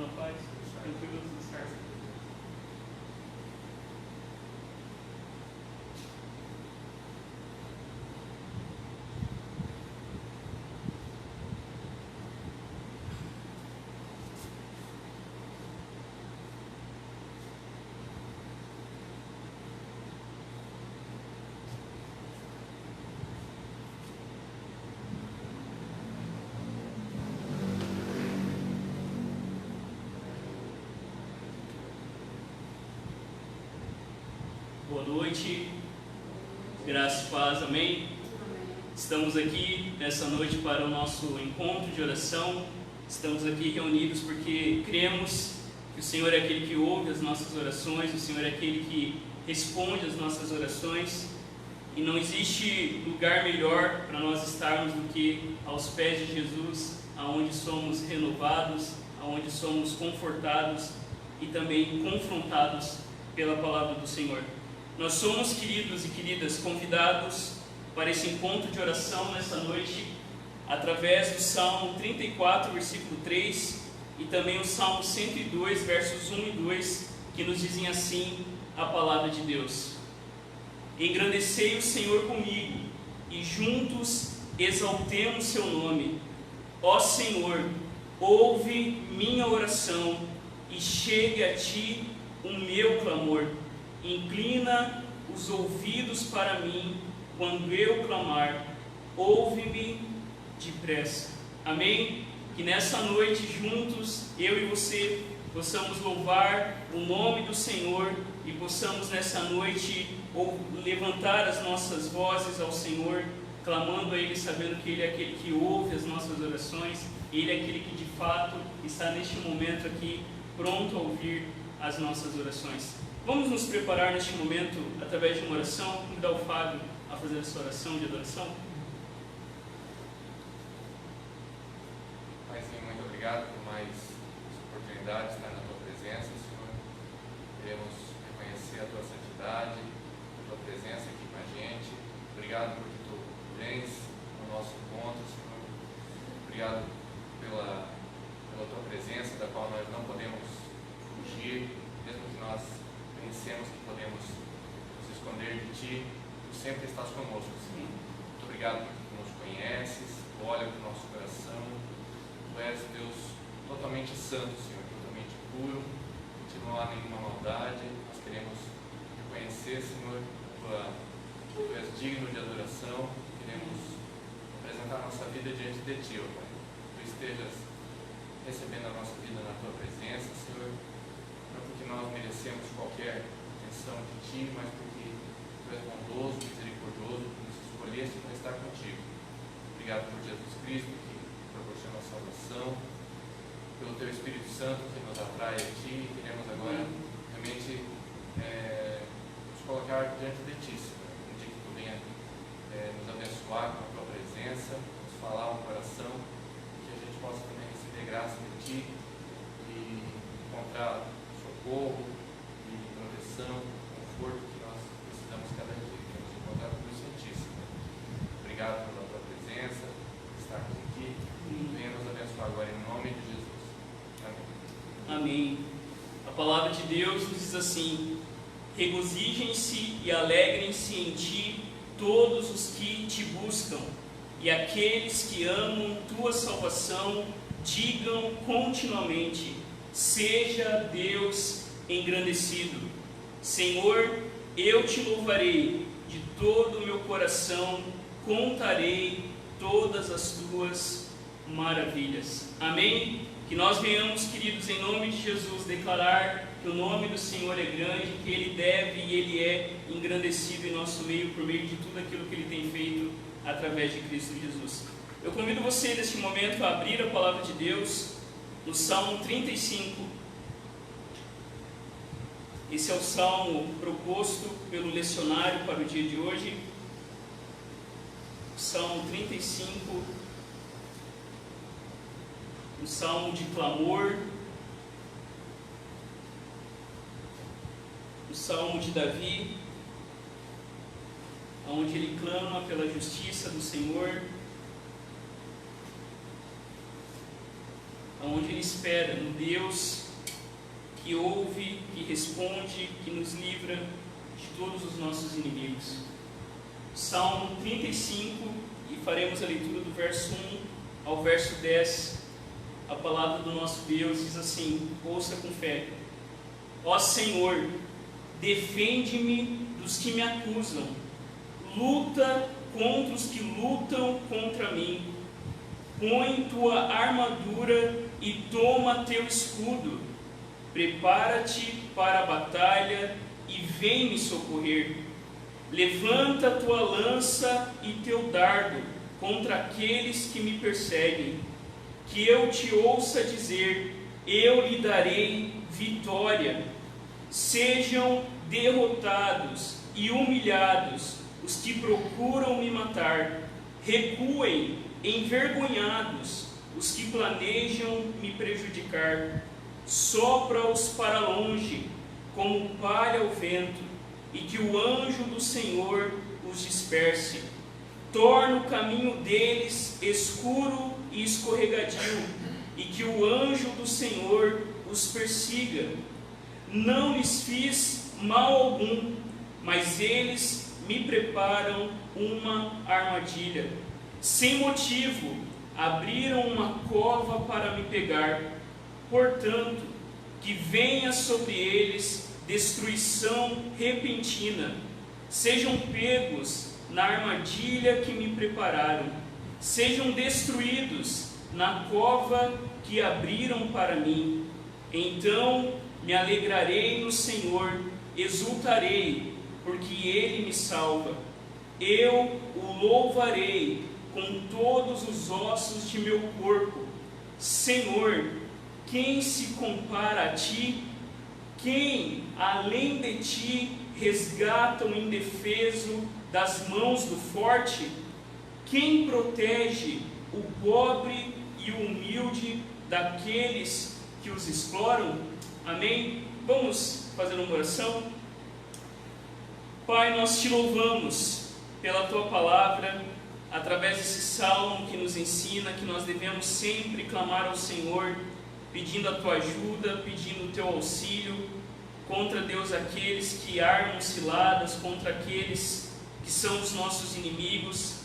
na paz, tranquilo, tudo certo. Boa noite, graça e paz, amém? Estamos aqui nessa noite para o nosso encontro de oração. Estamos aqui reunidos porque cremos que o Senhor é aquele que ouve as nossas orações, o Senhor é aquele que responde as nossas orações, e não existe lugar melhor para nós estarmos do que aos pés de Jesus, aonde somos renovados, aonde somos confortados e também confrontados pela palavra do Senhor. Nós somos, queridos e queridas, convidados para esse encontro de oração nessa noite, através do Salmo 34, versículo 3, e também o Salmo 102, versos 1 e 2, que nos dizem assim a palavra de Deus: engrandecei o Senhor comigo, e juntos exaltemos seu nome. Ó Senhor, ouve minha oração, e chegue a ti o meu clamor. Inclina os ouvidos para mim quando eu clamar, ouve-me depressa. Amém? Que nessa noite juntos, eu e você, possamos louvar o nome do Senhor e possamos nessa noite levantar as nossas vozes ao Senhor, clamando a Ele, sabendo que Ele é aquele que ouve as nossas orações, Ele é aquele que de fato está neste momento aqui, pronto a ouvir as nossas orações. Vamos nos preparar neste momento através de uma oração. Convidar o Fábio a fazer essa oração de adoração. Paizinho, muito obrigado por mais essa oportunidade de estar na Tua presença, Senhor. Queremos reconhecer a Tua santidade, a Tua presença aqui com a gente. Obrigado porque Tu vens no nosso encontro, Senhor. Obrigado pela Tua presença, da qual nós não podemos fugir, mesmo que nós pensemos que podemos nos esconder de Ti, Tu sempre estás conosco, Senhor. Muito obrigado porque Tu nos conheces, Tu olha para o nosso coração. Tu és Deus totalmente santo, Senhor, totalmente puro, que não há nenhuma maldade. Nós queremos reconhecer, Senhor, que Tu és digno de adoração. Queremos apresentar a nossa vida diante de Ti, ó Pai. Que Tu estejas recebendo a nossa vida na Tua presença, Senhor. Não porque nós merecemos qualquer atenção de Ti, mas porque Tu és bondoso, misericordioso, que nos escolheste para estar contigo. Obrigado por Jesus Cristo, que proporciona a salvação, pelo Teu Espírito Santo que nos atrai a Ti. Queremos agora realmente nos colocar diante de Ti, Senhor. Um dia que Tu venha nos abençoar com a Tua presença, nos falar ao coração, que a gente possa também receber graça de Ti e encontrar socorro e proteção, conforto que nós precisamos cada dia. Queremos encontrar tudo isso em Ti, Senhor. Obrigado pela Tua presença, por estarmos aqui. Venha nos abençoar agora em nome de Jesus. Amém. Amém. A palavra de Deus nos diz assim: regozijem-se e alegrem-se em Ti todos os que Te buscam, e aqueles que amam Tua salvação, digam continuamente: seja Deus engrandecido. Senhor, eu Te louvarei de todo o meu coração, contarei todas as Tuas maravilhas. Amém? Que nós venhamos, queridos, em nome de Jesus, declarar que o nome do Senhor é grande, que Ele deve e Ele é engrandecido em nosso meio, por meio de tudo aquilo que Ele tem feito através de Cristo Jesus. Eu convido você neste momento a abrir a palavra de Deus no Salmo 35. Esse é o salmo proposto pelo lecionário para o dia de hoje. Salmo 35, um salmo de clamor, o salmo de Davi, onde ele clama pela justiça do Senhor. aonde ele espera, no Deus que ouve, que responde, que nos livra de todos os nossos inimigos. Salmo 35, e faremos a leitura do verso 1 ao verso 10. A palavra do nosso Deus diz assim, ouça com fé: Ó Senhor, defende-me dos que me acusam, luta contra os que lutam contra mim. Põe tua armadura e toma teu escudo. Prepara-te para a batalha e vem me socorrer. Levanta tua lança e teu dardo contra aqueles que me perseguem. Que eu te ouça dizer, eu lhe darei vitória. Sejam derrotados e humilhados os que procuram me matar. Recuem envergonhados os que planejam me prejudicar. Sopra-os para longe como palha ao vento, e que o anjo do Senhor os disperse. Torna o caminho deles escuro e escorregadio, e que o anjo do Senhor os persiga. Não lhes fiz mal algum, mas eles me preparam uma armadilha. Sem motivo, abriram uma cova para me pegar. Portanto, que venha sobre eles destruição repentina. Sejam pegos na armadilha que me prepararam. Sejam destruídos na cova que abriram para mim. Então me alegrarei no Senhor, exultarei, porque Ele me salva. Eu o louvarei com todos os ossos de meu corpo. Senhor, quem se compara a Ti? Quem, além de Ti, resgata o indefeso das mãos do forte? Quem protege o pobre e o humilde daqueles que os exploram? Amém? Vamos fazer uma oração? Pai, nós Te louvamos pela Tua palavra, através desse salmo que nos ensina que nós devemos sempre clamar ao Senhor, pedindo a Tua ajuda, pedindo o Teu auxílio, contra, Deus, aqueles que armam ciladas, contra aqueles que são os nossos inimigos,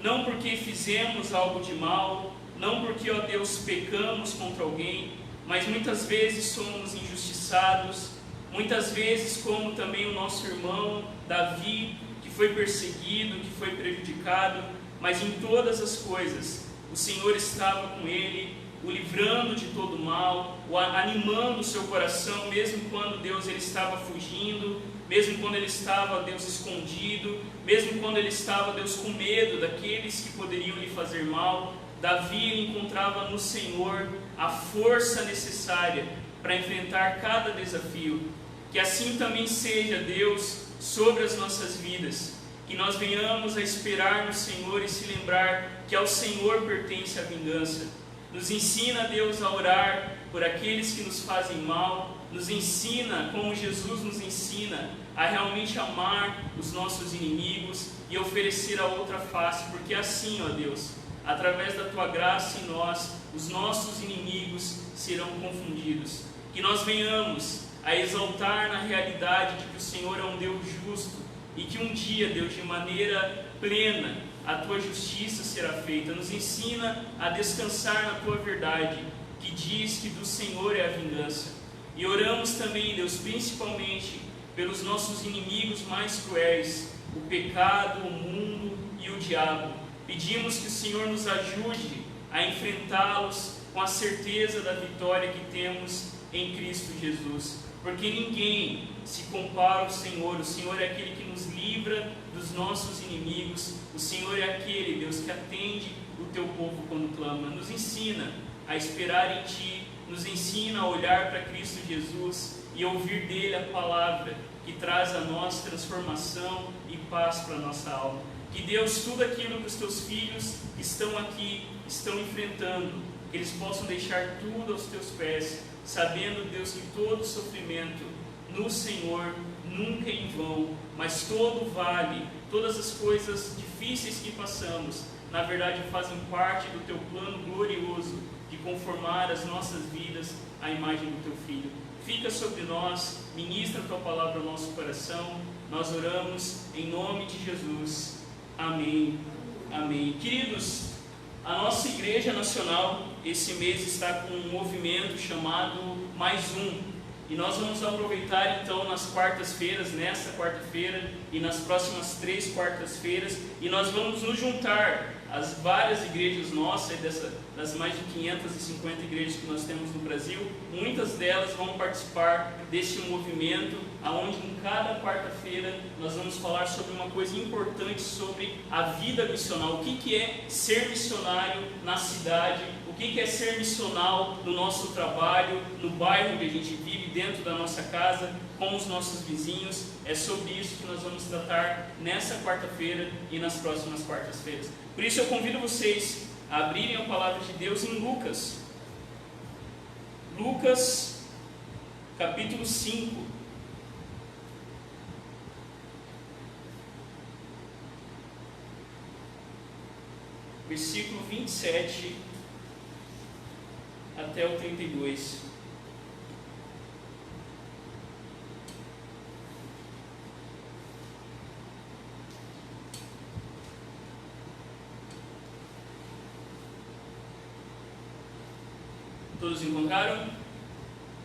não porque fizemos algo de mal, não porque, ó Deus, pecamos contra alguém, mas muitas vezes somos injustiçados, muitas vezes como também o nosso irmão Davi, que foi perseguido, que foi prejudicado, mas em todas as coisas o Senhor estava com ele, o livrando de todo mal, o animando o seu coração, mesmo quando, Deus, ele estava fugindo, mesmo quando ele estava, Deus, escondido, mesmo quando ele estava, Deus, com medo daqueles que poderiam lhe fazer mal. Davi encontrava no Senhor a força necessária para enfrentar cada desafio. Que assim também seja, Deus, sobre as nossas vidas, que nós venhamos a esperar no Senhor e se lembrar que ao Senhor pertence a vingança. Nos ensina, Deus, a orar por aqueles que nos fazem mal, nos ensina, como Jesus nos ensina, a realmente amar os nossos inimigos e oferecer a outra face, porque assim, ó Deus, através da Tua graça em nós, os nossos inimigos serão confundidos. Que nós venhamos a exaltar na realidade de que o Senhor é um Deus justo e que um dia, Deus, de maneira plena, a Tua justiça será feita. Nos ensina a descansar na Tua verdade, que diz que do Senhor é a vingança. E oramos também, Deus, principalmente pelos nossos inimigos mais cruéis, o pecado, o mundo e o diabo. Pedimos que o Senhor nos ajude a enfrentá-los com a certeza da vitória que temos em Cristo Jesus. Porque ninguém se compara ao Senhor. O Senhor é aquele que nos livra dos nossos inimigos. O Senhor é aquele, Deus, que atende o Teu povo quando clama. Nos ensina a esperar em Ti, nos ensina a olhar para Cristo Jesus e ouvir dele a palavra que traz a nós transformação e paz para a nossa alma. Que, Deus, tudo aquilo que os Teus filhos estão aqui, estão enfrentando, que eles possam deixar tudo aos Teus pés, sabendo, Deus, que todo sofrimento no Senhor nunca é em vão, mas todo vale, todas as coisas difíceis que passamos, na verdade fazem parte do Teu plano glorioso de conformar as nossas vidas à imagem do Teu Filho. Fica sobre nós, ministra a Tua palavra ao nosso coração. Nós oramos em nome de Jesus. Amém. Amém. Queridos, a nossa Igreja Nacional esse mês está com um movimento chamado Mais Um. E nós vamos aproveitar então nas quartas-feiras, nesta quarta-feira e nas próximas 3 quartas-feiras, e nós vamos nos juntar às várias igrejas nossas, das mais de 550 igrejas que nós temos no Brasil. Muitas delas vão participar deste movimento, onde em cada quarta-feira nós vamos falar sobre uma coisa importante sobre a vida missional. O que é ser missionário na cidade? O que é ser missional no nosso trabalho, no bairro que a gente vive, dentro da nossa casa, com os nossos vizinhos? É sobre isso que nós vamos tratar nessa quarta-feira e nas próximas quartas-feiras. Por isso eu convido vocês a abrirem a palavra de Deus em Lucas. Lucas, capítulo 5. Versículo 27 até o 32. Todos encontraram?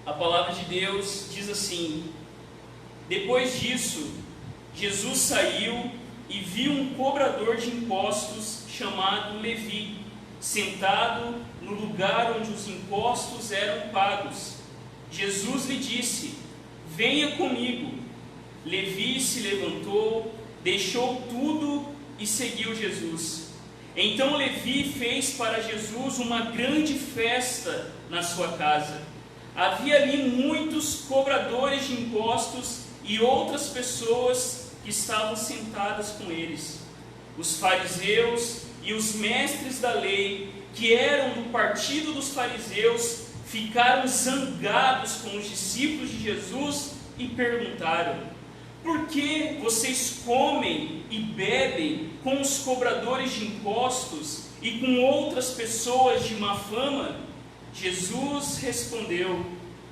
A palavra de Deus diz assim: depois disso, Jesus saiu e viu um cobrador de impostos chamado Levi, sentado no lugar onde os impostos eram pagos. Jesus lhe disse: venha comigo. Levi se levantou, deixou tudo e seguiu Jesus. Então Levi fez para Jesus uma grande festa na sua casa. Havia ali muitos cobradores de impostos e outras pessoas que estavam sentadas com eles. Os fariseus e os mestres da lei, que eram do partido dos fariseus, ficaram zangados com os discípulos de Jesus e perguntaram: por que vocês comem e bebem com os cobradores de impostos e com outras pessoas de má fama? Jesus respondeu: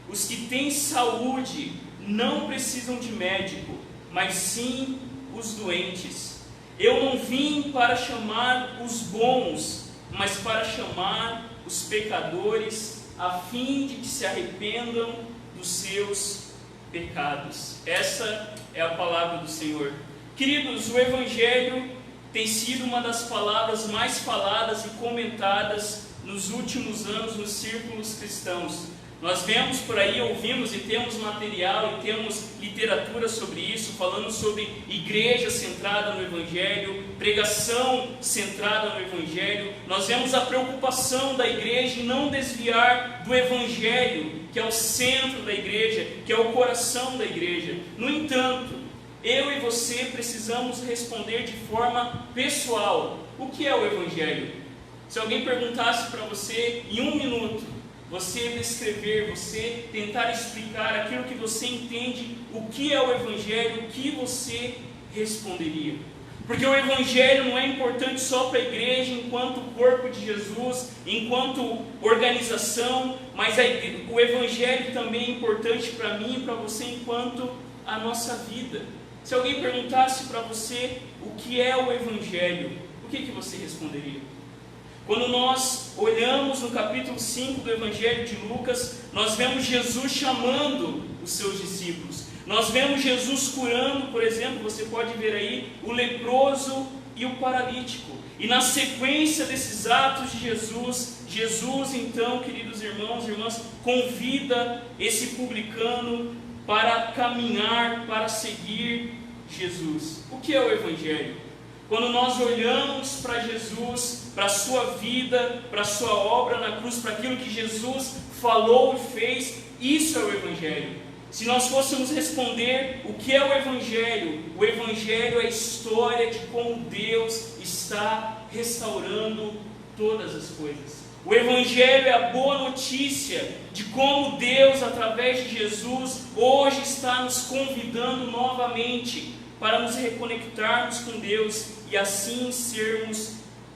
os que têm saúde não precisam de médico, mas sim os doentes. Eu não vim para chamar os bons, mas para chamar os pecadores, a fim de que se arrependam dos seus pecados. Essa é a palavra do Senhor. Queridos, o Evangelho tem sido uma das palavras mais faladas e comentadas nos últimos anos nos círculos cristãos. Nós vemos por aí, ouvimos e temos material e temos literatura sobre isso, falando sobre igreja centrada no Evangelho, pregação centrada no Evangelho. Nós vemos a preocupação da igreja em não desviar do Evangelho, que é o centro da igreja, que é o coração da igreja. No entanto, eu e você precisamos responder de forma pessoal: o que é o Evangelho? Se alguém perguntasse para você em 1 minuto, você descrever, você tentar explicar aquilo que você entende, o que é o Evangelho, o que você responderia? Porque o Evangelho não é importante só para a igreja enquanto corpo de Jesus, enquanto organização, mas o Evangelho também é importante para mim e para você enquanto a nossa vida. Se alguém perguntasse para você o que é o Evangelho, o que você responderia? Quando nós olhamos no capítulo 5 do Evangelho de Lucas, nós vemos Jesus chamando os seus discípulos. Nós vemos Jesus curando, por exemplo, você pode ver aí, o leproso e o paralítico. E na sequência desses atos de Jesus então, queridos irmãos e irmãs, convida esse publicano para caminhar, para seguir Jesus. O que é o Evangelho? Quando nós olhamos para Jesus, para a sua vida, para a sua obra na cruz, para aquilo que Jesus falou e fez, isso é o Evangelho. Se nós fôssemos responder o que é o Evangelho é a história de como Deus está restaurando todas as coisas. O Evangelho é a boa notícia de como Deus, através de Jesus, hoje está nos convidando novamente para nos reconectarmos com Deus e assim sermos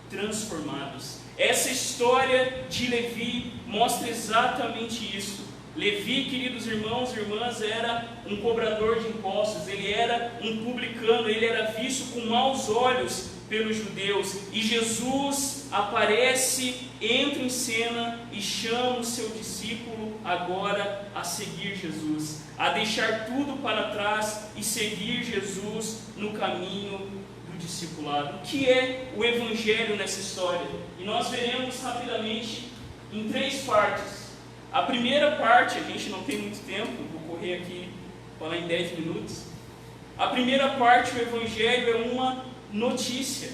transformados. Essa história de Levi mostra exatamente isso. Levi, queridos irmãos e irmãs, era um cobrador de impostos, ele era um publicano, ele era visto com maus olhos pelos judeus. E Jesus aparece, entra em cena e chama o seu discípulo agora a seguir Jesus, a deixar tudo para trás e seguir Jesus no caminho do discipulado. O que é o Evangelho nessa história? E nós veremos rapidamente em 3 partes. A primeira parte, a gente não tem muito tempo, vou correr aqui, falar em 10 minutos. A primeira parte, o Evangelho é uma notícia.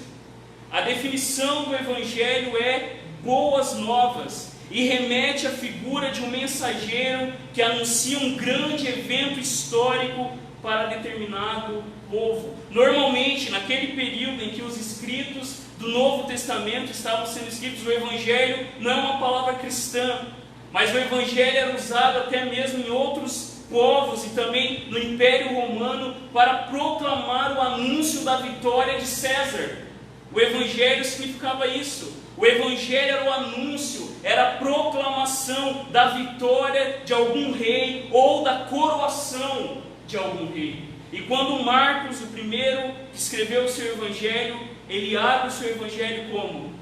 A definição do Evangelho é boas novas e remete à figura de um mensageiro que anuncia um grande evento histórico para determinado povo. Normalmente, naquele período em que os escritos do Novo Testamento estavam sendo escritos, o Evangelho não é uma palavra cristã, mas o Evangelho era usado até mesmo em outros povos e também no Império Romano para proclamar o anúncio da vitória de César. O Evangelho significava isso. O Evangelho era o anúncio, era a proclamação da vitória de algum rei ou da coroação de algum rei. E quando Marcos, o primeiro que escreveu o seu Evangelho, ele abre o seu Evangelho como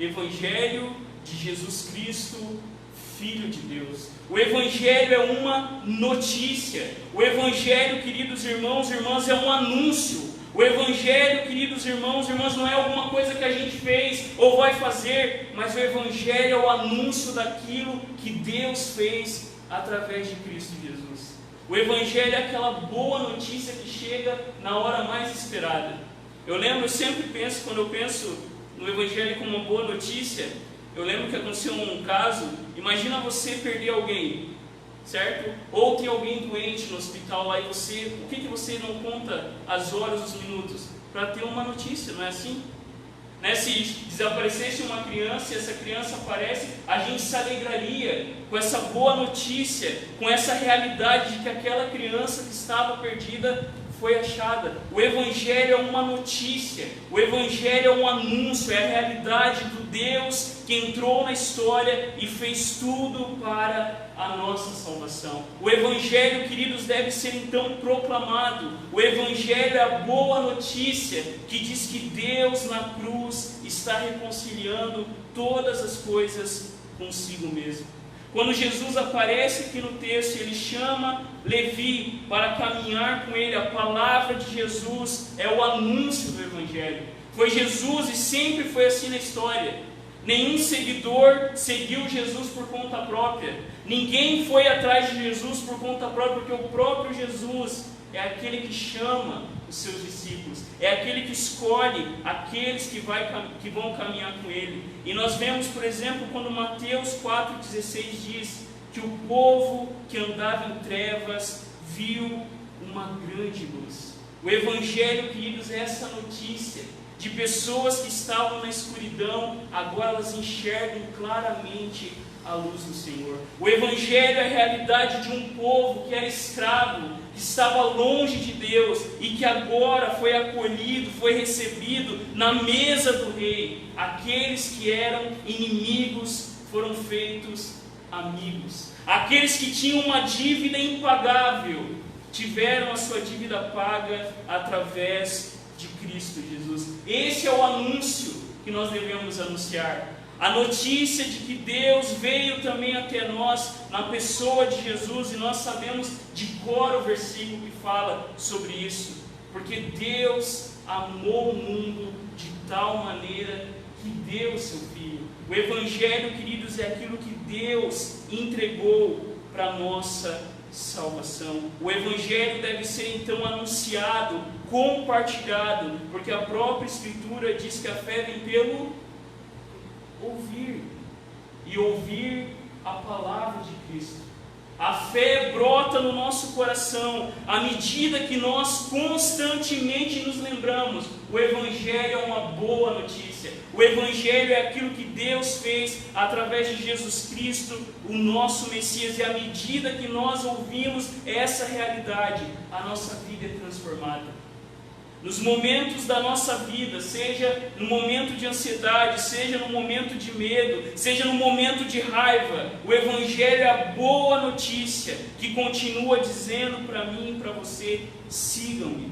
Evangelho de Jesus Cristo, Filho de Deus. O Evangelho é uma notícia. O Evangelho, queridos irmãos e irmãs, é um anúncio. O Evangelho, queridos irmãos e irmãs, não é alguma coisa que a gente fez ou vai fazer, mas o Evangelho é o anúncio daquilo que Deus fez através de Cristo Jesus. O Evangelho é aquela boa notícia que chega na hora mais esperada. Eu sempre penso, quando eu penso no Evangelho como uma boa notícia, eu lembro que aconteceu um caso. Imagina você perder alguém, certo? Ou tem alguém doente no hospital lá e você, o que você não conta as horas, os minutos? Para ter uma notícia, não é assim? Né? Se desaparecesse uma criança e essa criança aparece, a gente se alegraria com essa boa notícia, com essa realidade de que aquela criança que estava perdida foi achada. O Evangelho é uma notícia, o Evangelho é um anúncio, é a realidade do Deus que entrou na história e fez tudo para a nossa salvação. O Evangelho, queridos, deve ser então proclamado. O Evangelho é a boa notícia que diz que Deus na cruz está reconciliando todas as coisas consigo mesmo. Quando Jesus aparece aqui no texto, ele chama Levi para caminhar com ele. A palavra de Jesus é o anúncio do Evangelho. Foi Jesus e sempre foi assim na história. Nenhum seguidor seguiu Jesus por conta própria. Ninguém foi atrás de Jesus por conta própria, porque o próprio Jesus é aquele que chama os seus discípulos, é aquele que escolhe aqueles que vão caminhar com ele. E nós vemos, por exemplo, quando Mateus 4,16 diz que o povo que andava em trevas viu uma grande luz. O Evangelho, queridos, é essa notícia de pessoas que estavam na escuridão, agora elas enxergam claramente a luz do Senhor. O Evangelho é a realidade de um povo que era escravo, que estava longe de Deus e que agora foi acolhido, foi recebido na mesa do rei. Aqueles que eram inimigos foram feitos amigos. Aqueles que tinham uma dívida impagável tiveram a sua dívida paga através de Cristo Jesus. Esse é o anúncio que nós devemos anunciar. A notícia de que Deus veio também até nós na pessoa de Jesus, e nós sabemos de cor o versículo que fala sobre isso, porque Deus amou o mundo de tal maneira que deu o seu Filho. O Evangelho, queridos, é aquilo que Deus entregou para a nossa salvação. O Evangelho deve ser então anunciado, compartilhado, porque a própria Escritura diz que a fé vem pelo ouvir, e ouvir a palavra de Cristo. A fé brota no nosso coração à medida que nós constantemente nos lembramos. O Evangelho é uma boa notícia. O Evangelho é aquilo que Deus fez através de Jesus Cristo, o nosso Messias. E à medida que nós ouvimos essa realidade, a nossa vida é transformada. Nos momentos da nossa vida, seja no momento de ansiedade, seja no momento de medo, seja no momento de raiva, o Evangelho é a boa notícia que continua dizendo para mim e para você: sigam-me.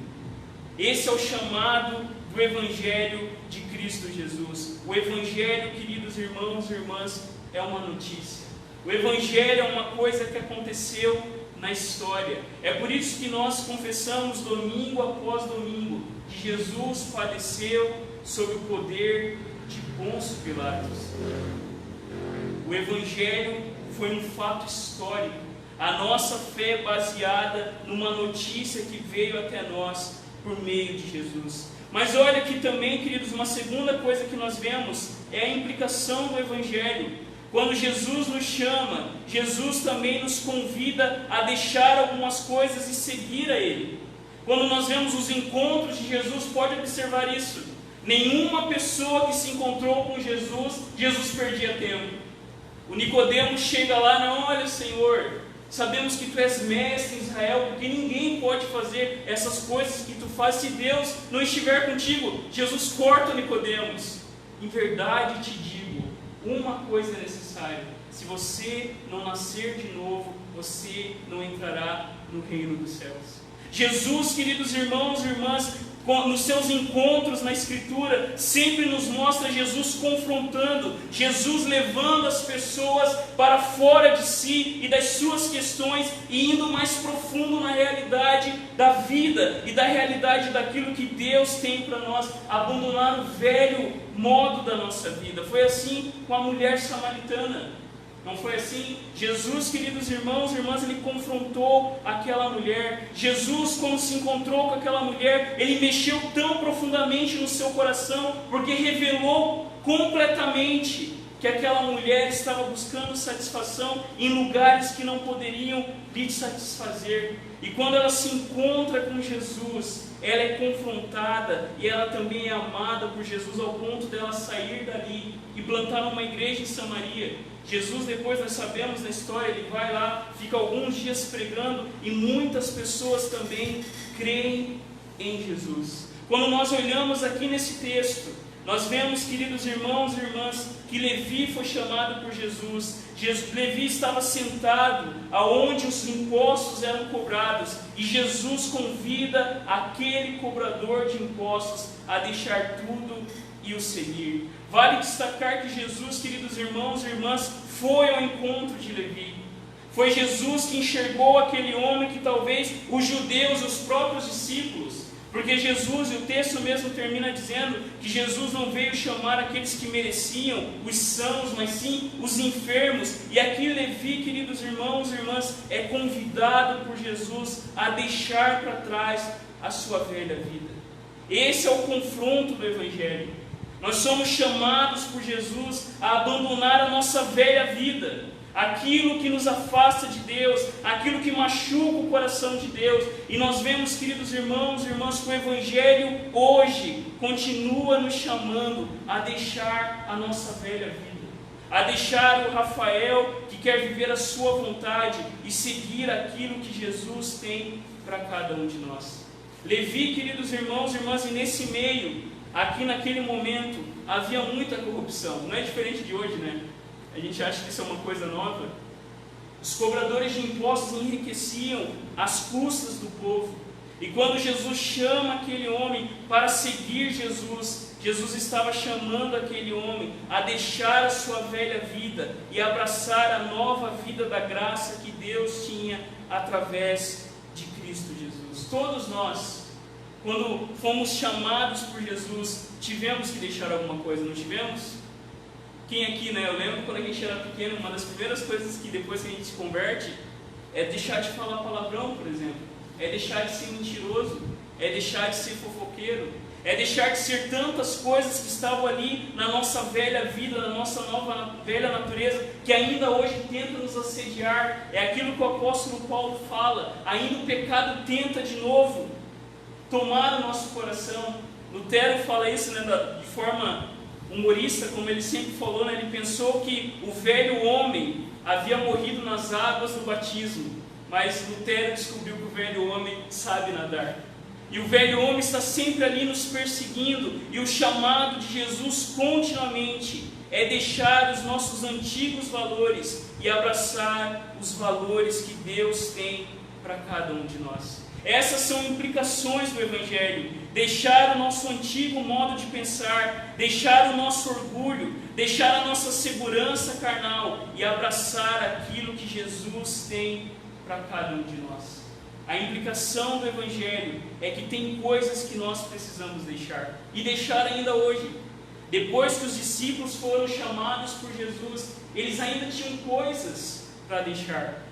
Esse é o chamado do Evangelho de Cristo Jesus. O Evangelho, queridos irmãos e irmãs, é uma notícia. O Evangelho é uma coisa que aconteceu na história. É por isso que nós confessamos domingo após domingo que Jesus padeceu sob o poder de Pôncio Pilatos. O Evangelho foi um fato histórico. A nossa fé é baseada numa notícia que veio até nós por meio de Jesus. Mas olha aqui também, queridos, uma segunda coisa que nós vemos é a implicação do Evangelho. Quando Jesus nos chama, Jesus também nos convida a deixar algumas coisas e seguir a Ele. Quando nós vemos os encontros de Jesus, pode observar isso. Nenhuma pessoa que se encontrou com Jesus, Jesus perdia tempo. O Nicodemo chega lá, não, olha Senhor, sabemos que Tu és mestre em Israel, porque ninguém pode fazer essas coisas que Tu fazes se Deus não estiver contigo. Jesus corta Nicodemos. Em verdade te digo, uma coisa é necessária: se você não nascer de novo, você não entrará no reino dos céus. Jesus, queridos irmãos e irmãs, nos seus encontros na Escritura, sempre nos mostra Jesus confrontando, Jesus levando as pessoas para fora de si e das suas questões e indo mais profundo na realidade da vida e da realidade daquilo que Deus tem para nós, abandonar o velho modo da nossa vida. Foi assim com a mulher samaritana. Não foi assim? Jesus, queridos irmãos e irmãs, Ele confrontou aquela mulher. Jesus, quando se encontrou com aquela mulher, Ele mexeu tão profundamente no seu coração, porque revelou completamente que aquela mulher estava buscando satisfação em lugares que não poderiam lhe satisfazer. E quando ela se encontra com Jesus, ela é confrontada e ela também é amada por Jesus, ao ponto dela sair dali e plantar uma igreja em Samaria. Jesus, depois nós sabemos da história, Ele vai lá, fica alguns dias pregando e muitas pessoas também creem em Jesus. Quando nós olhamos aqui nesse texto, nós vemos, queridos irmãos e irmãs, que Levi foi chamado por Jesus. Levi estava sentado aonde os impostos eram cobrados, e Jesus convida aquele cobrador de impostos a deixar tudo e o seguir. Vale destacar que Jesus, queridos irmãos e irmãs, foi ao encontro de Levi. Foi Jesus que enxergou aquele homem que talvez os judeus, os próprios discípulos, porque Jesus, e o texto mesmo termina dizendo que Jesus não veio chamar aqueles que mereciam, os sãos, mas sim os enfermos. E aqui Levi, queridos irmãos e irmãs, é convidado por Jesus a deixar para trás a sua velha vida. Esse é o confronto do Evangelho. Nós somos chamados por Jesus a abandonar a nossa velha vida, aquilo que nos afasta de Deus, aquilo que machuca o coração de Deus. E nós vemos, queridos irmãos e irmãs, que o Evangelho hoje continua nos chamando a deixar a nossa velha vida, a deixar o Rafael que quer viver a sua vontade e seguir aquilo que Jesus tem para cada um de nós. Levi, queridos irmãos e irmãs, e nesse meio, aqui naquele momento, havia muita corrupção. Não é diferente de hoje, né? A gente acha que isso é uma coisa nova. Os cobradores de impostos enriqueciam às custas do povo. E quando Jesus chama aquele homem para seguir Jesus, Jesus estava chamando aquele homem a deixar a sua velha vida e abraçar a nova vida da graça que Deus tinha através de Cristo Jesus. Todos nós, quando fomos chamados por Jesus, tivemos que deixar alguma coisa, não tivemos? Quem aqui, né? Eu lembro quando a gente era pequeno, uma das primeiras coisas que depois que a gente se converte é deixar de falar palavrão, por exemplo. É deixar de ser mentiroso, é deixar de ser fofoqueiro, é deixar de ser tantas coisas que estavam ali na nossa velha vida, na nossa nova velha natureza, que ainda hoje tenta nos assediar. É aquilo que o apóstolo Paulo fala, ainda o pecado tenta de novo tomar o nosso coração. Lutero fala isso, né, de forma humorista, como ele sempre falou, né, ele pensou que o velho homem havia morrido nas águas do batismo, mas Lutero descobriu que o velho homem sabe nadar. E o velho homem está sempre ali nos perseguindo. E o chamado de Jesus continuamente é deixar os nossos antigos valores e abraçar os valores que Deus tem para cada um de nós. Essas são implicações do Evangelho. Deixar o nosso antigo modo de pensar, deixar o nosso orgulho, deixar a nossa segurança carnal e abraçar aquilo que Jesus tem para cada um de nós. A implicação do Evangelho é que tem coisas que nós precisamos deixar, e deixar ainda hoje. Depois que os discípulos foram chamados por Jesus, eles ainda tinham coisas para deixar.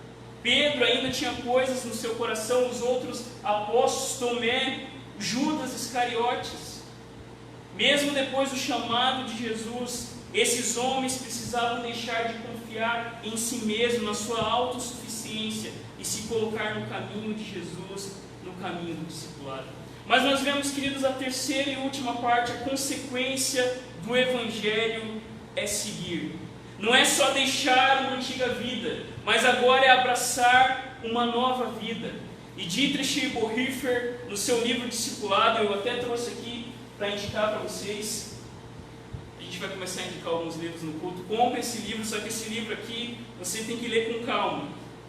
Pedro ainda tinha coisas no seu coração, os outros apóstolos, Tomé, Judas Iscariotes. Mesmo depois do chamado de Jesus, esses homens precisavam deixar de confiar em si mesmo, na sua autossuficiência, e se colocar no caminho de Jesus, no caminho do discipulado. Mas nós vemos, queridos, a terceira e última parte, a consequência do Evangelho é seguir. Não é só deixar uma antiga vida, mas agora é abraçar uma nova vida. E Dietrich Bonhoeffer, no seu livro Discipulado, eu até trouxe aqui para indicar para vocês. A gente vai começar a indicar alguns livros no culto. Compre esse livro, só que esse livro aqui você tem que ler com calma.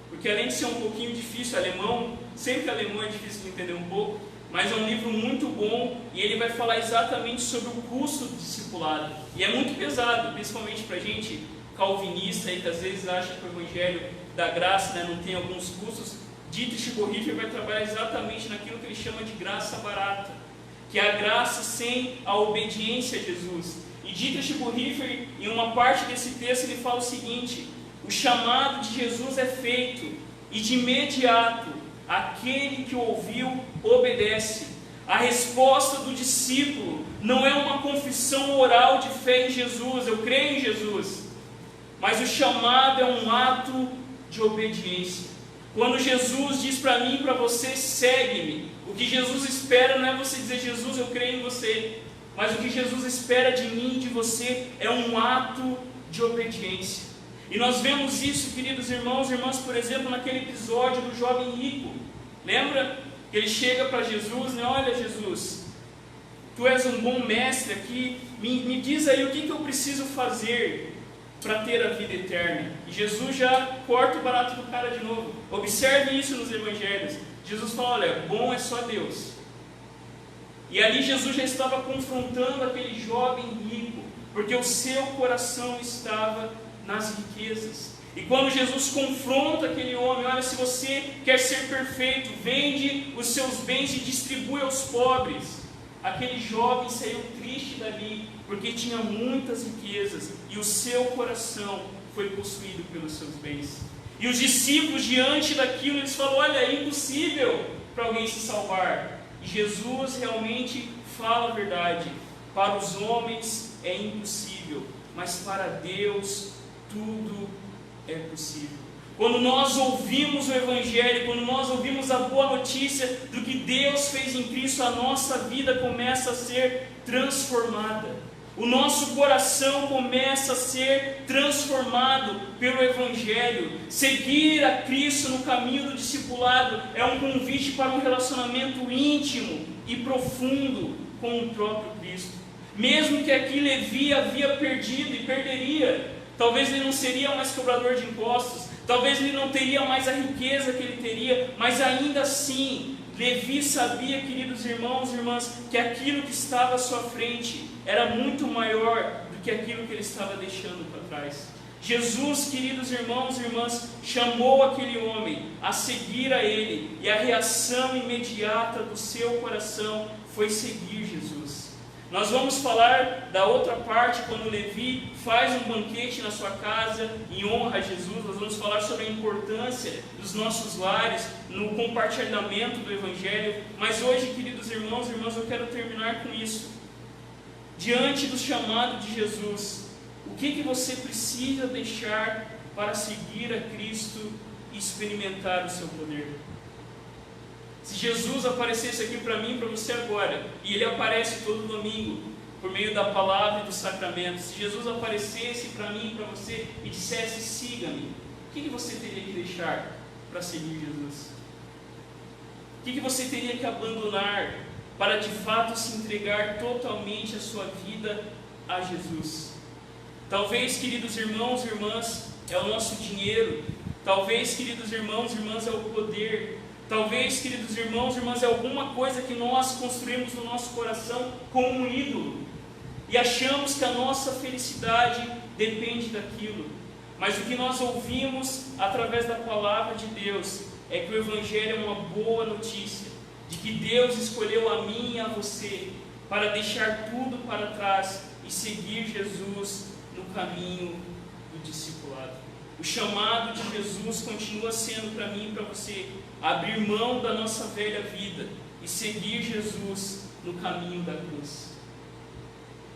Porque além de ser um pouquinho difícil, alemão, sempre alemão é difícil de entender um pouco, mas é um livro muito bom e ele vai falar exatamente sobre o custo do discipulado. E é muito pesado, principalmente para a gente calvinista aí, que às vezes acha que o Evangelho da graça, né, não tem alguns custos. Dietrich Bonhoeffer vai trabalhar exatamente naquilo que ele chama de graça barata, que é a graça sem a obediência a Jesus. E Dietrich Bonhoeffer, em uma parte desse texto, ele fala o seguinte: o chamado de Jesus é feito, e de imediato aquele que ouviu obedece. A resposta do discípulo não é uma confissão oral de fé em Jesus, eu creio em Jesus, mas o chamado é um ato de obediência. Quando Jesus diz para mim e para você, segue-me, o que Jesus espera não é você dizer, Jesus, eu creio em você, mas o que Jesus espera de mim e de você é um ato de obediência. E nós vemos isso, queridos irmãos e irmãs, por exemplo, naquele episódio do jovem rico. Lembra? Que ele chega para Jesus, né? Olha, Jesus, tu és um bom mestre aqui, me diz aí o que eu preciso fazer para ter a vida eterna. E Jesus já corta o barato do cara de novo. Observe isso nos evangelhos. Jesus fala, olha, bom é só Deus. E ali Jesus já estava confrontando aquele jovem rico, porque o seu coração estava nas riquezas. E quando Jesus confronta aquele homem, olha, se você quer ser perfeito, vende os seus bens e distribui aos pobres. Aquele jovem saiu triste dali, porque tinha muitas riquezas, e o seu coração foi possuído pelos seus bens. E os discípulos, diante daquilo, eles falam, olha, é impossível para alguém se salvar. E Jesus realmente fala a verdade. Para os homens é impossível, mas para Deus tudo é possível. Quando nós ouvimos o Evangelho, quando nós ouvimos a boa notícia do que Deus fez em Cristo, a nossa vida começa a ser transformada. O nosso coração começa a ser transformado pelo Evangelho. Seguir a Cristo no caminho do discipulado é um convite para um relacionamento íntimo e profundo com o próprio Cristo. Mesmo que aqui Levi havia perdido e perderia, talvez ele não seria mais cobrador de impostos, talvez ele não teria mais a riqueza que ele teria, mas ainda assim, Levi sabia, queridos irmãos e irmãs, que aquilo que estava à sua frente era muito maior do que aquilo que ele estava deixando para trás. Jesus, queridos irmãos e irmãs, chamou aquele homem a seguir a ele, e a reação imediata do seu coração foi seguir Jesus. Nós vamos falar da outra parte, quando Levi faz um banquete na sua casa em honra a Jesus. Nós vamos falar sobre a importância dos nossos lares no compartilhamento do Evangelho. Mas hoje, queridos irmãos e irmãs, eu quero terminar com isso. Diante do chamado de Jesus, o que você precisa deixar para seguir a Cristo e experimentar o seu poder? Se Jesus aparecesse aqui para mim e para você agora, e Ele aparece todo domingo, por meio da palavra e do sacramento, se Jesus aparecesse para mim e para você e dissesse, siga-me, o que você teria que deixar para seguir Jesus? O que você teria que abandonar para de fato se entregar totalmente a sua vida a Jesus? Talvez, queridos irmãos e irmãs, é o nosso dinheiro. Talvez, queridos irmãos e irmãs, é o poder. Talvez, queridos irmãos e irmãs, é alguma coisa que nós construímos no nosso coração como um ídolo. E achamos que a nossa felicidade depende daquilo. Mas o que nós ouvimos através da palavra de Deus é que o Evangelho é uma boa notícia, de que Deus escolheu a mim e a você para deixar tudo para trás e seguir Jesus no caminho do discipulado. O chamado de Jesus continua sendo para mim e para você abrir mão da nossa velha vida e seguir Jesus no caminho da cruz.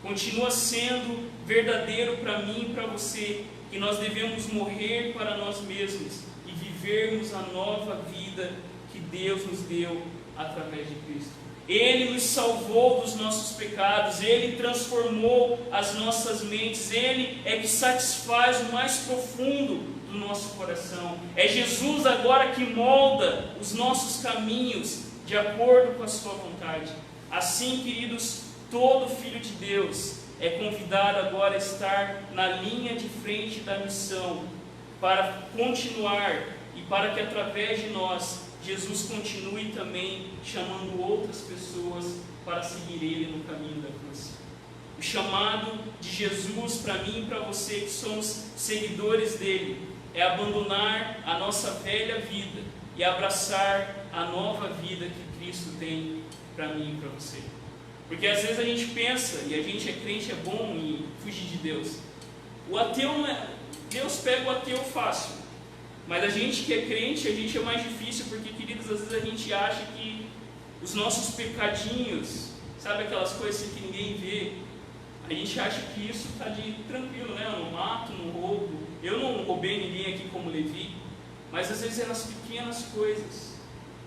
Continua sendo verdadeiro para mim e para você que nós devemos morrer para nós mesmos e vivermos a nova vida que Deus nos deu através de Cristo. Ele nos salvou dos nossos pecados, Ele transformou as nossas mentes, Ele é que satisfaz o mais profundo do nosso coração. É Jesus agora que molda os nossos caminhos de acordo com a sua vontade. Assim, queridos, todo filho de Deus é convidado agora a estar na linha de frente da missão, para continuar e para que através de nós, Jesus continue também chamando outras pessoas para seguir Ele no caminho da cruz. O chamado de Jesus para mim e para você que somos seguidores dEle é abandonar a nossa velha vida e abraçar a nova vida que Cristo tem para mim e para você. Porque às vezes a gente pensa, e a gente é crente, é bom em fugir de Deus. O ateu não é... Deus pega o ateu fácil. Mas a gente que é crente, a gente é mais difícil, porque, queridos, às vezes a gente acha que os nossos pecadinhos, sabe aquelas coisas que ninguém vê, a gente acha que isso está tranquilo, né? Eu não mato, não roubo, eu não roubei ninguém aqui como Levi, mas às vezes é nas pequenas coisas.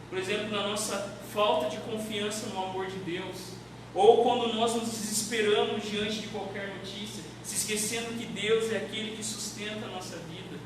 Por exemplo, na nossa falta de confiança no amor de Deus, ou quando nós nos desesperamos diante de qualquer notícia, se esquecendo que Deus é aquele que sustenta a nossa vida.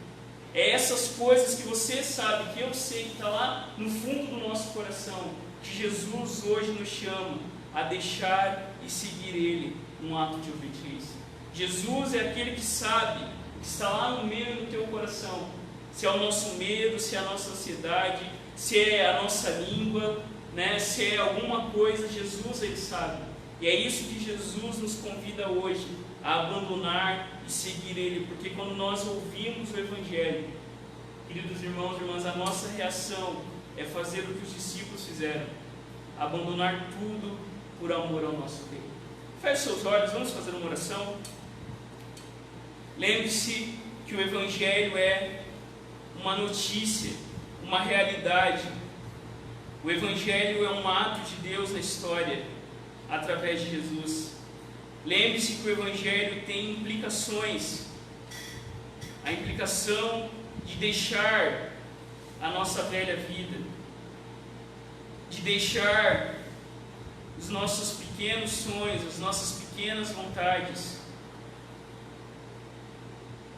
É essas coisas que você sabe, que eu sei, que está lá no fundo do nosso coração, que Jesus hoje nos chama a deixar e seguir Ele num ato de obediência. Jesus é aquele que sabe, que está lá no meio do teu coração, se é o nosso medo, se é a nossa ansiedade, se é a nossa língua, né? Se é alguma coisa, Jesus Ele sabe. E é isso que Jesus nos convida hoje, a abandonar e seguir Ele, porque quando nós ouvimos o Evangelho, queridos irmãos e irmãs, a nossa reação é fazer o que os discípulos fizeram, abandonar tudo por amor ao nosso Rei. Feche seus olhos, vamos fazer uma oração. Lembre-se que o Evangelho é uma notícia, uma realidade. O Evangelho é um ato de Deus na história, através de Jesus. Lembre-se que o Evangelho tem implicações. A implicação de deixar a nossa velha vida, de deixar os nossos pequenos sonhos, as nossas pequenas vontades,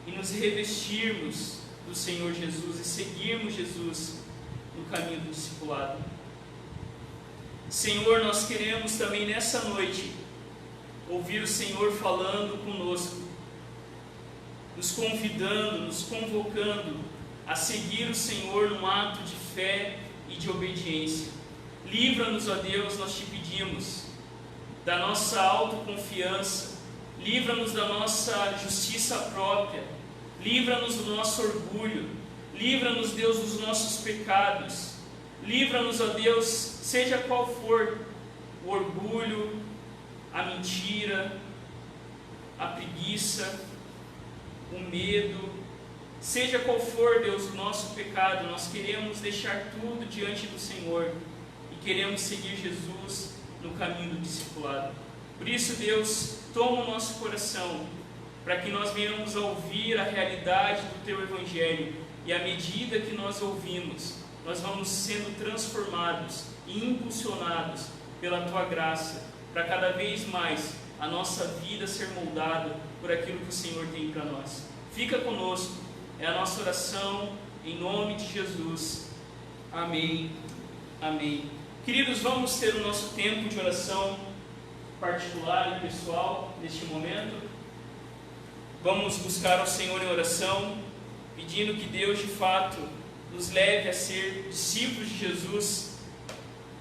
e nos revestirmos do Senhor Jesus e seguirmos Jesus no caminho do discipulado. Senhor, nós queremos também nessa noite ouvir o Senhor falando conosco, nos convidando, nos convocando a seguir o Senhor num ato de fé e de obediência. Livra-nos, ó Deus, nós te pedimos, da nossa autoconfiança, livra-nos da nossa justiça própria, livra-nos do nosso orgulho, livra-nos, Deus, dos nossos pecados, livra-nos, ó Deus, seja qual for o orgulho, a mentira, a preguiça, o medo, seja qual for, Deus, o nosso pecado, nós queremos deixar tudo diante do Senhor e queremos seguir Jesus no caminho do discipulado. Por isso, Deus, toma o nosso coração para que nós venhamos a ouvir a realidade do Teu Evangelho e à medida que nós ouvimos, nós vamos sendo transformados e impulsionados pela Tua graça, para cada vez mais a nossa vida ser moldada por aquilo que o Senhor tem para nós. Fica conosco, é a nossa oração, em nome de Jesus. Amém Amém. Queridos, vamos ter o nosso tempo de oração particular e pessoal neste momento. Vamos buscar ao Senhor em oração, pedindo que Deus de fato nos leve a ser discípulos de Jesus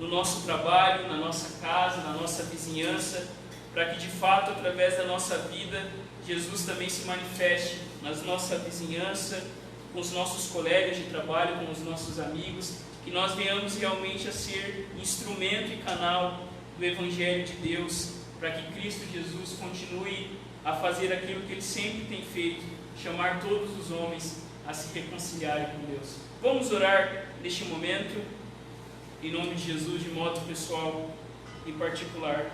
no nosso trabalho, na nossa casa, na nossa vizinhança, para que de fato, através da nossa vida, Jesus também se manifeste na nossa vizinhança, com os nossos colegas de trabalho, com os nossos amigos, que nós venhamos realmente a ser instrumento e canal do Evangelho de Deus, para que Cristo Jesus continue a fazer aquilo que Ele sempre tem feito, chamar todos os homens a se reconciliarem com Deus. Vamos orar neste momento, em nome de Jesus, de modo pessoal e particular.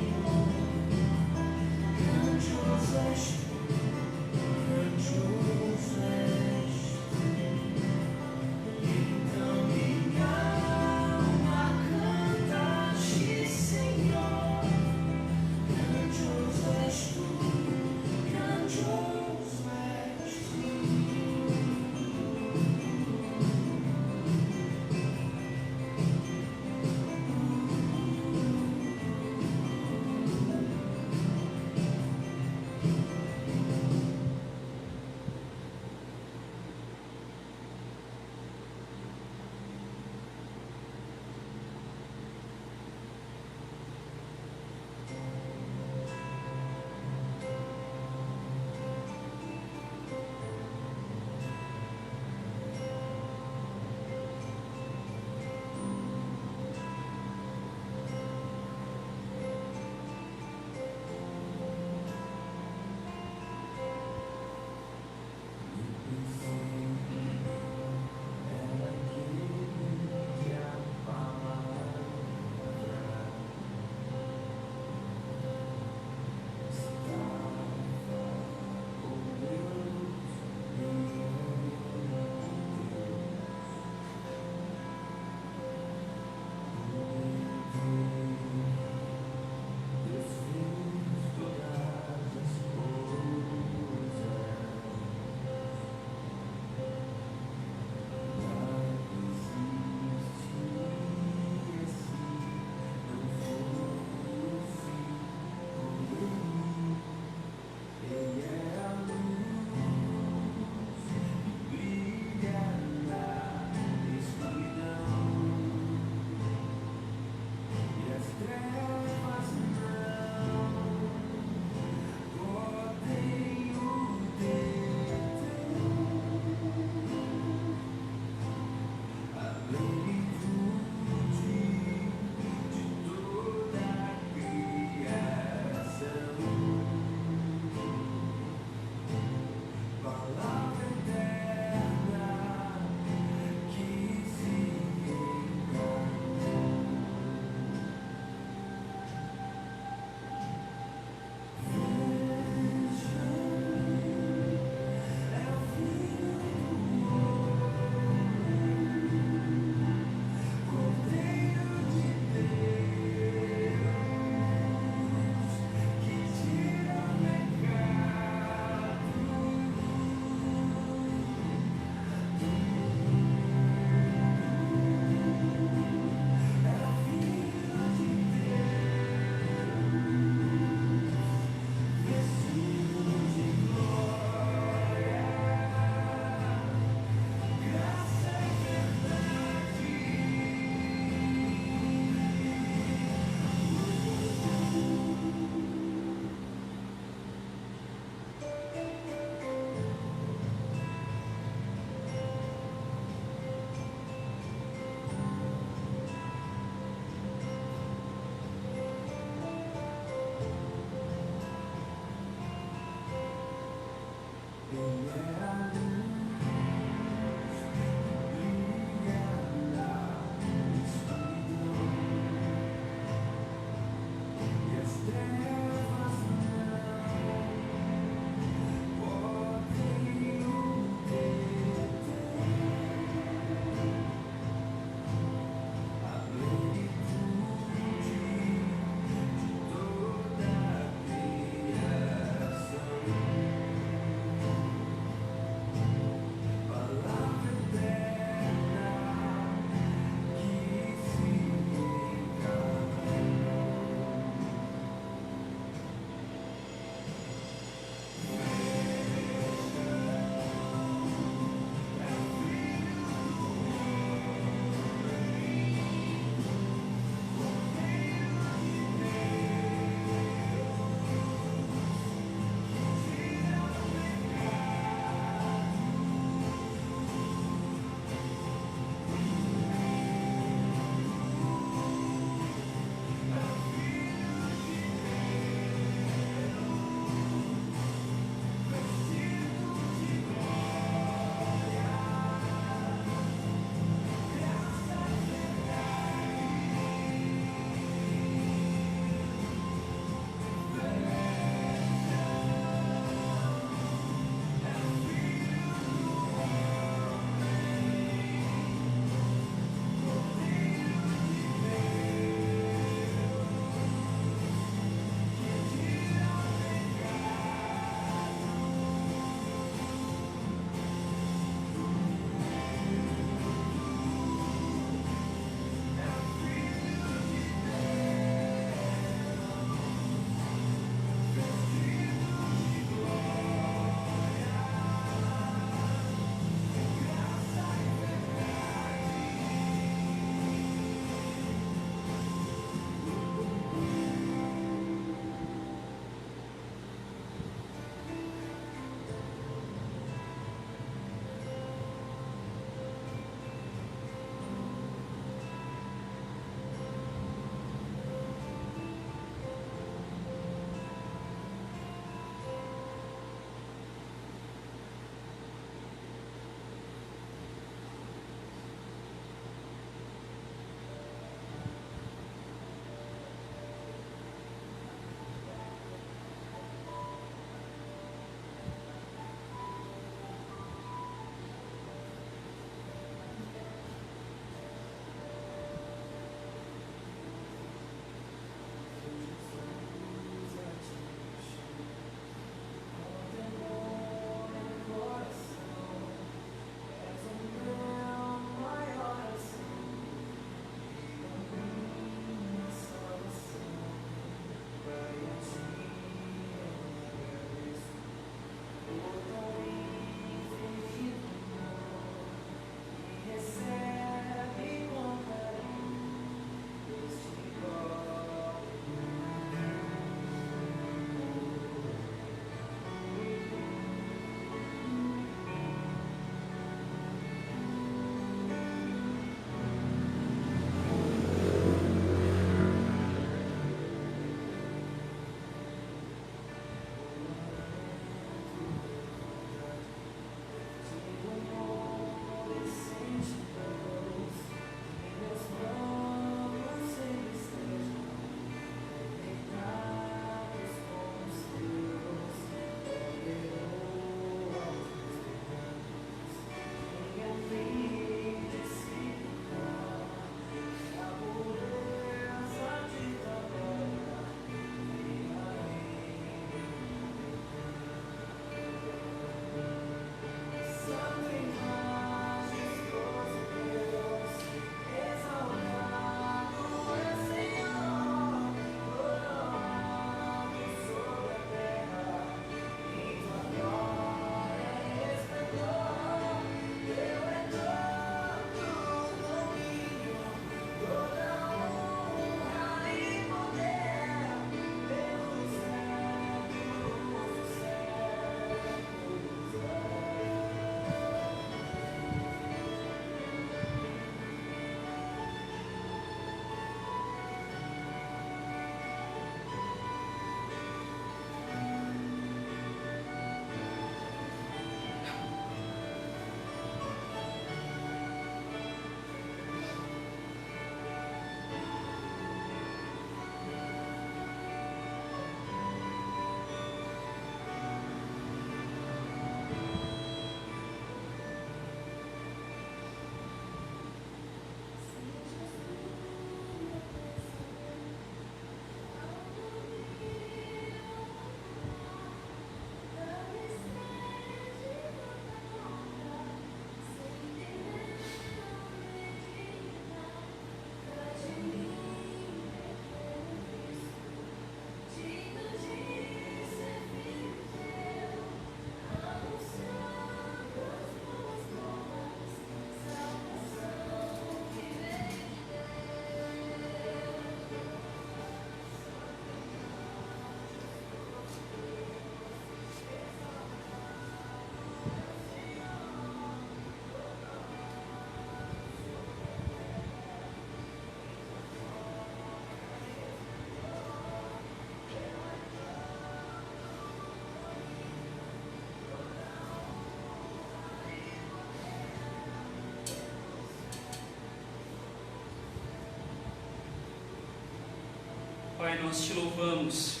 Pai, nós te louvamos,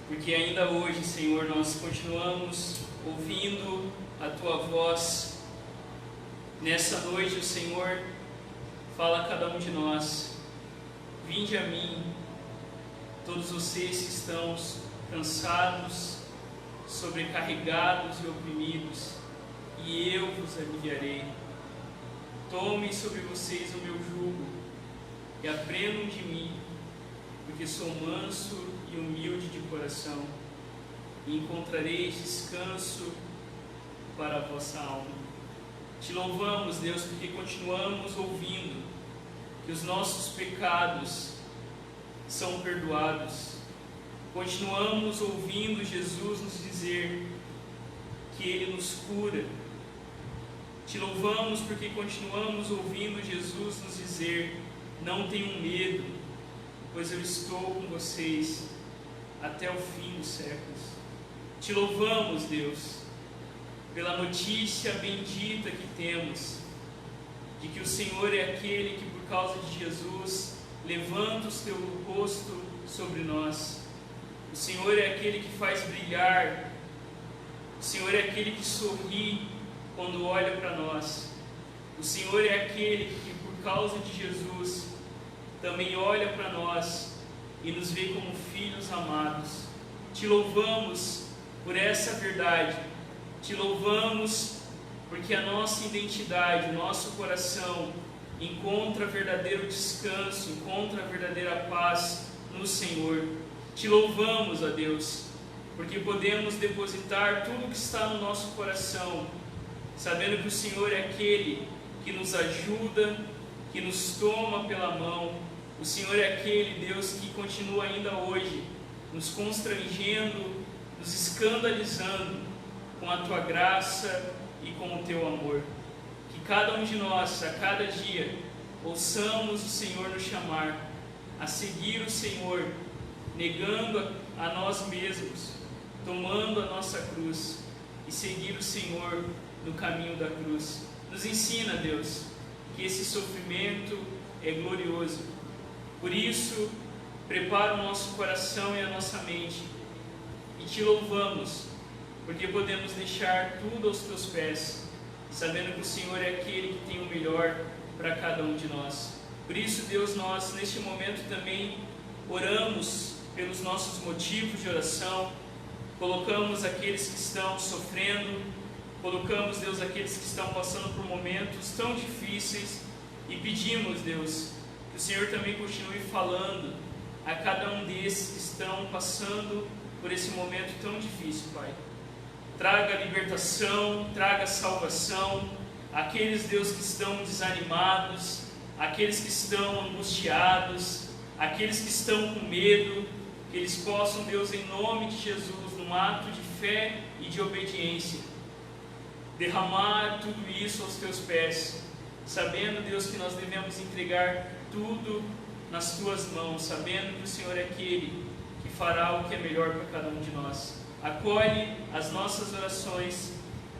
porque ainda hoje, Senhor, nós continuamos ouvindo a Tua voz. Nessa noite, o Senhor fala a cada um de nós: vinde a mim, todos vocês que estão cansados, sobrecarregados e oprimidos, e eu vos aliviarei. Tomem sobre vocês o meu jugo e aprendam de mim, porque sou manso e humilde de coração, e encontrareis descanso para a vossa alma. Te louvamos, Deus, porque continuamos ouvindo que os nossos pecados são perdoados. Continuamos ouvindo Jesus nos dizer que Ele nos cura. Te louvamos porque continuamos ouvindo Jesus nos dizer: não tenham medo, pois eu estou com vocês até o fim dos séculos. Te louvamos, Deus, pela notícia bendita que temos, de que o Senhor é aquele que, por causa de Jesus, levanta o teu rosto sobre nós. O Senhor é aquele que faz brilhar. O Senhor é aquele que sorri quando olha para nós. O Senhor é aquele que, por causa de Jesus, também olha para nós e nos vê como filhos amados. Te louvamos por essa verdade. Te louvamos porque a nossa identidade, o nosso coração encontra verdadeiro descanso, encontra a verdadeira paz no Senhor. Te louvamos, ó Deus, porque podemos depositar tudo que está no nosso coração, sabendo que o Senhor é aquele que nos ajuda, que nos toma pela mão. O Senhor é aquele, Deus, que continua ainda hoje nos constrangendo, nos escandalizando com a Tua graça e com o Teu amor. Que cada um de nós, a cada dia, ouçamos o Senhor nos chamar a seguir o Senhor, negando a nós mesmos, tomando a nossa cruz e seguir o Senhor no caminho da cruz. Nos ensina, Deus, que esse sofrimento é glorioso. Por isso, prepara o nosso coração e a nossa mente, e te louvamos, porque podemos deixar tudo aos teus pés, sabendo que o Senhor é aquele que tem o melhor para cada um de nós. Por isso, Deus, nós neste momento também oramos pelos nossos motivos de oração, colocamos aqueles que estão sofrendo, colocamos, Deus, aqueles que estão passando por momentos tão difíceis, e pedimos, Deus, que o Senhor também continue falando a cada um desses que estão passando por esse momento tão difícil, Pai. Traga libertação, traga salvação, aqueles, Deus, que estão desanimados, aqueles que estão angustiados, aqueles que estão com medo, que eles possam, Deus, em nome de Jesus, num ato de fé e de obediência, derramar tudo isso aos teus pés, sabendo, Deus, que nós devemos entregar tudo nas tuas mãos, sabendo que o Senhor é aquele que fará o que é melhor para cada um de nós. Acolhe as nossas orações,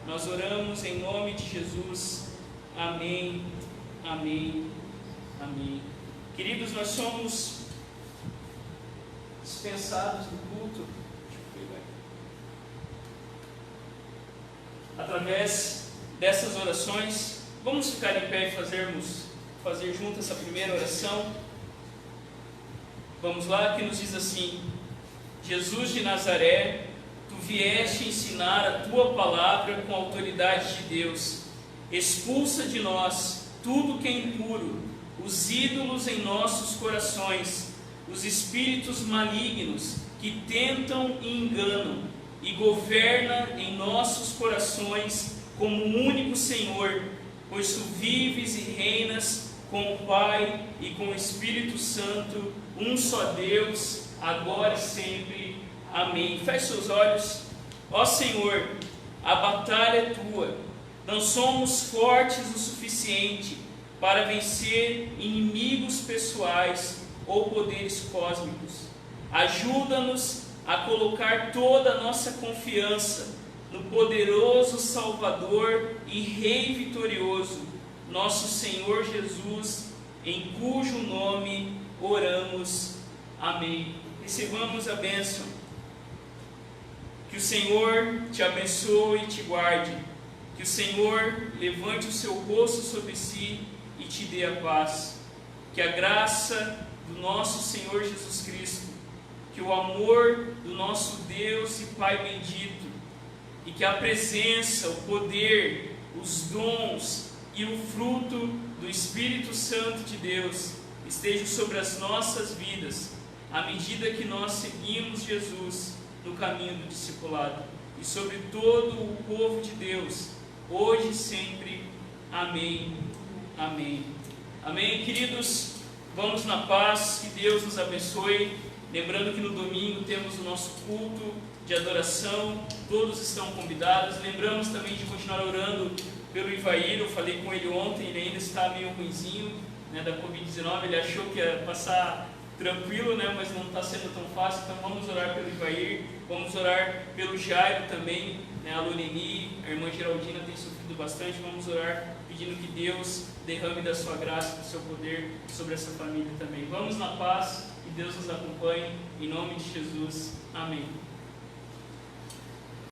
nós oramos em nome de Jesus. Amém, amém, amém. Queridos, nós somos dispensados do culto através dessas orações. Vamos ficar em pé e fazer junto essa primeira oração. Vamos lá, que nos diz assim: Jesus de Nazaré, Tu vieste ensinar a Tua palavra com a autoridade de Deus. Expulsa de nós tudo que é impuro, os ídolos em nossos corações, os espíritos malignos que tentam e enganam, e governa em nossos corações como o único Senhor, pois Tu vives e reinas com o Pai e com o Espírito Santo, um só Deus, agora e sempre. Amém. Feche seus olhos. Ó Senhor, a batalha é Tua, não somos fortes o suficiente para vencer inimigos pessoais ou poderes cósmicos. Ajuda-nos a colocar toda a nossa confiança no poderoso Salvador e Rei vitorioso, nosso Senhor Jesus, em cujo nome oramos. Amém. Recebamos a bênção. Que o Senhor te abençoe e te guarde. Que o Senhor levante o seu rosto sobre si e te dê a paz. Que a graça do nosso Senhor Jesus Cristo, que o amor do nosso Deus e Pai bendito, e que a presença, o poder, os dons e o fruto do Espírito Santo de Deus estejam sobre as nossas vidas, à medida que nós seguimos Jesus no caminho do discipulado, e sobre todo o povo de Deus, hoje e sempre. Amém. Amém. Amém, queridos. Vamos na paz, que Deus nos abençoe. Lembrando que no domingo temos o nosso culto de adoração, todos estão convidados. Lembramos também de continuar orando pelo Ivair. Eu falei com ele ontem, ele ainda está meio ruinzinho, né, da Covid-19, ele achou que ia passar tranquilo, né, mas não está sendo tão fácil. Então vamos orar pelo Ivair, vamos orar pelo Jairo também, né, a Loreni, a irmã Geraldina tem sofrido bastante. Vamos orar pedindo que Deus derrame da sua graça, do seu poder sobre essa família também. Vamos na paz, que Deus nos acompanhe, em nome de Jesus. Amém.